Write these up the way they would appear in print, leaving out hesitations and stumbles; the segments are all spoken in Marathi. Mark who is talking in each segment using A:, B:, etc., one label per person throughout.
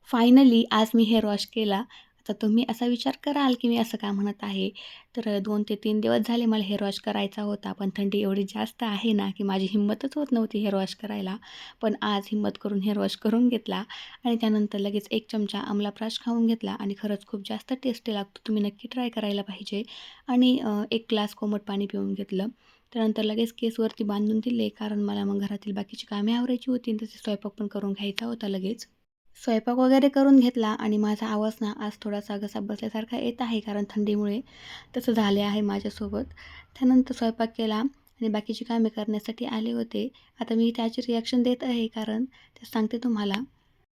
A: फायनली आज मी हेअर वॉश केला. आता तुम्ही असा विचार कराल, की मी असं का म्हणत आहे? तर 2 ते 3 दिवस झाले मला हेअर वॉश करायचा होता. पण थंडी एवढी जास्त आहे ना, की माझी हिंमतच होत नव्हती हेअर वॉश करायला. पण आज हिंमत करून हेअर वॉश करून घेतला आणि त्यानंतर लगेच 1 चमचा आमलाब्रश खाऊन घेतला आणि खरंच खूप जास्त टेस्टी लागतो. तुम्ही नक्की ट्राय करायला पाहिजे. आणि 1 ग्लास कोमट पाणी पिऊन घेतलं. त्यानंतर लगेच केस वरती बांधून दिले, कारण मला मग घरातील बाकीची कामे आवरायची होती आणि तसे स्वयंपाक पण करून घ्यायचा होता लगेच. स्वयंपाक वगैरे करून घेतला आणि माझा आवाज ना आज थोडासा घसा बसल्यासारखा येत आहे, कारण थंडीमुळे तसं झाले आहे माझ्यासोबत. त्यानंतर स्वयंपाक केला आणि बाकीची कामे करण्यासाठी आले होते. आता मी त्याची रिॲक्शन देत आहे, कारण ते सांगते तुम्हाला.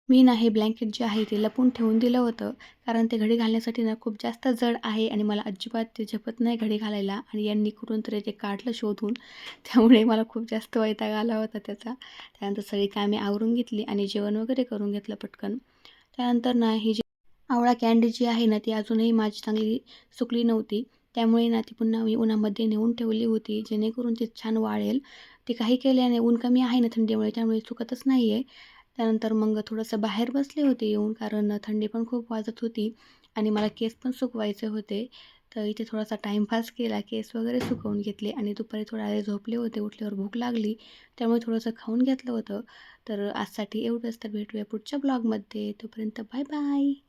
A: मी ना हे ब्लँकेट जे आहे ते लपवून ठेवून दिलं होतं, कारण ते घडी घालण्यासाठी ना खूप जास्त जड आहे आणि मला अजिबात ते झेपत नाही घडी घालायला, आणि यांनी कुठून तरी ते काढलं शोधून. त्यामुळे मला खूप जास्त वैताग आला होता त्याचा. त्यानंतर सगळी कामे आवरून घेतली आणि जेवण वगैरे करून घेतलं पटकन. त्यानंतर ना ही जी आवळा कँडी जी आहे ना, ती अजूनही माझी चांगली सुकली नव्हती. त्यामुळे ना ती पुन्हा मी उन्हामध्ये नेऊन ठेवली होती, जेणेकरून ती छान वाळेल. ती काही केल्याने ऊन कमी आहे ना थंडीमुळे, त्यामुळे सुकतच नाही आहे. त्यानंतर मग थोडंसं बाहेर बसले होते येऊन, कारण थंडी पण खूप वाजत होती आणि मला केस पण सुकवायचे होते. तर इथे थोडासा टाईमपास केला, केस वगैरे सुकवून घेतले आणि दुपारी थोडा वेळ झोपले होते. उठल्यावर भूक लागली, त्यामुळे थोडंसं खाऊन घेतलं होतं. तर आजसाठी एवढंच. तर भेटूया पुढच्या ब्लॉगमध्ये. तोपर्यंत बाय बाय.